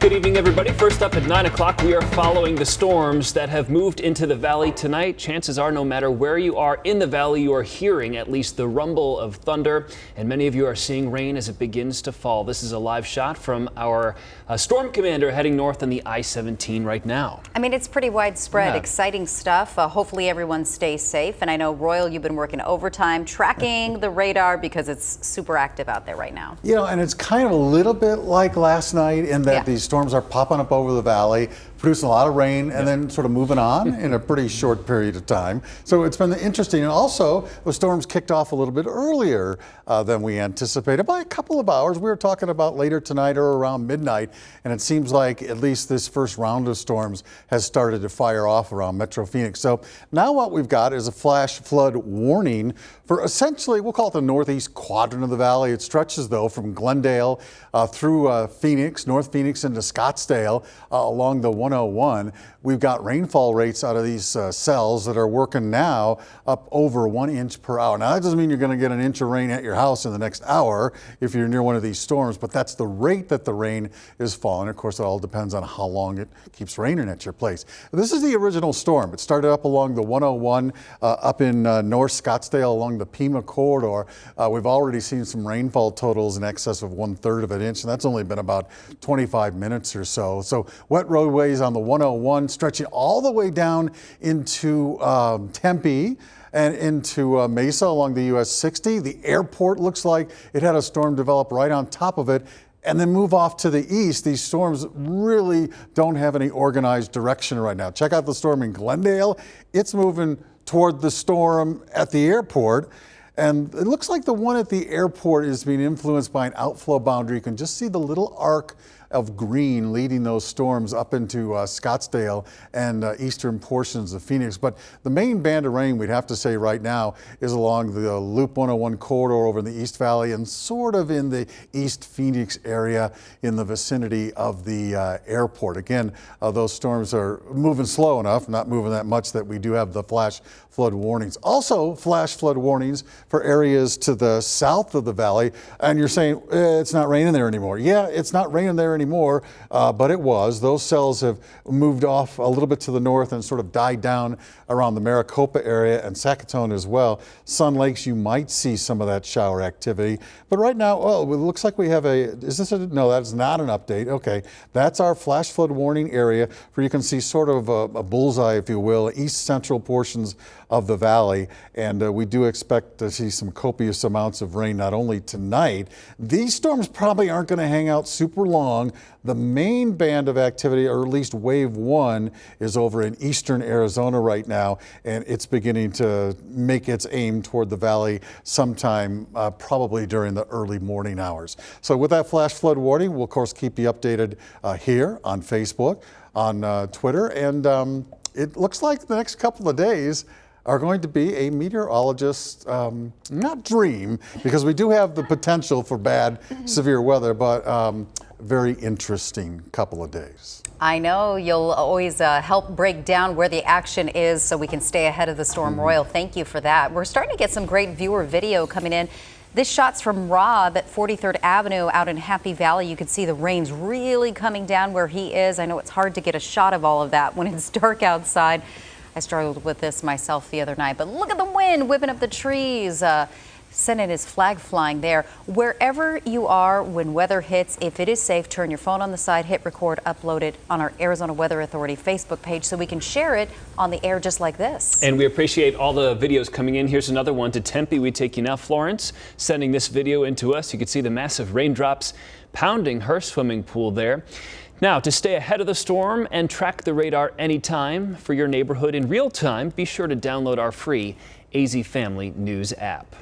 Good evening, everybody. First up at 9 o'clock, we are following the storms that have moved into the valley tonight. Chances are, no matter where you are in the valley, you are hearing at least the rumble of thunder, and many of you are seeing rain as it begins to fall. This is a live shot from our storm commander heading north on the I-17 right now. I mean, it's pretty widespread, exciting stuff. Hopefully everyone stays safe. And I know, Royal, you've been working overtime tracking the radar because it's super active out there right now. You know, and it's kind of a little bit like last night in that these storms are popping up over the valley, producing a lot of rain, and then sort of moving on in a pretty short period of time. So it's been interesting. And also, the storms kicked off a little bit earlier than we anticipated, by a couple of hours. We were talking about later tonight or around midnight, and it seems like at least this first round of storms has started to fire off around Metro Phoenix. So now what we've got is a flash flood warning for essentially, we'll call it the northeast quadrant of the valley. It stretches, though, from Glendale through Phoenix, North Phoenix into Scottsdale along the 101. We've got rainfall rates out of these cells that are working now up over 1 inch per hour. Now, that doesn't mean you're going to get an inch of rain at your house in the next hour if you're near one of these storms, but that's the rate that the rain is falling. Of course, it all depends on how long it keeps raining at your place. This is the original storm. It started up along the 101 up in North Scottsdale along the Pima corridor. We've already seen some rainfall totals in excess of 1/3 of an inch, and that's only been about 25 minutes or so. So wet roadways on the 101 stretching all the way down into Tempe and into Mesa along the US 60. The airport looks like it had a storm develop right on top of it and then move off to the east. These storms really don't have any organized direction right now. Check out the storm in Glendale. It's moving toward the storm at the airport. And it looks like the one at the airport is being influenced by an outflow boundary. You can just see the little arc of green leading those storms up into Scottsdale and eastern portions of Phoenix. But the main band of rain, we'd have to say right now, is along the Loop 101 corridor over in the East Valley and sort of in the East Phoenix area in the vicinity of the airport. Again, those storms are moving slow enough, not moving that much, that we do have the flash flood warnings. Also, flash flood warnings for areas to the south of the valley. And you're saying it's not raining there anymore. Yeah, it's not raining there anymore, but it was. Those cells have moved off a little bit to the north and sort of died down around the Maricopa area and Sackatoon as well. Sun Lakes, you might see some of that shower activity. But right now, oh, it looks like we have no, that's not an update. Okay, that's our flash flood warning area where you can see sort of a bullseye, if you will, east central portions of the valley. And we do expect to see some copious amounts of rain, not only tonight. These storms probably aren't going to hang out super long. The main band of activity, or at least wave one, is over in eastern Arizona right now, and it's beginning to make its aim toward the valley sometime probably during the early morning hours. So with that flash flood warning, we'll of course keep you updated here on Facebook, on Twitter, and it looks like the next couple of days are going to be a meteorologist's, not dream, because we do have the potential for bad, severe weather, but very interesting couple of days. I know you'll always help break down where the action is so we can stay ahead of the storm. Royal, thank you for that. We're starting to get some great viewer video coming in. This shot's from Rob at 43rd Avenue out in Happy Valley. You can see the rain's really coming down where he is. I know it's hard to get a shot of all of that when it's dark outside. I struggled with this myself the other night, but look at the wind whipping up the trees, sending his flag flying there. Wherever you are when weather hits, if it is safe, turn your phone on the side, hit record, upload it on our Arizona Weather Authority Facebook page so we can share it on the air just like this. And we appreciate all the videos coming in. Here's another one to Tempe. We take you now. Florence sending this video into us. You can see the massive raindrops pounding her swimming pool there. Now, to stay ahead of the storm and track the radar anytime for your neighborhood in real time, be sure to download our free AZ Family News app.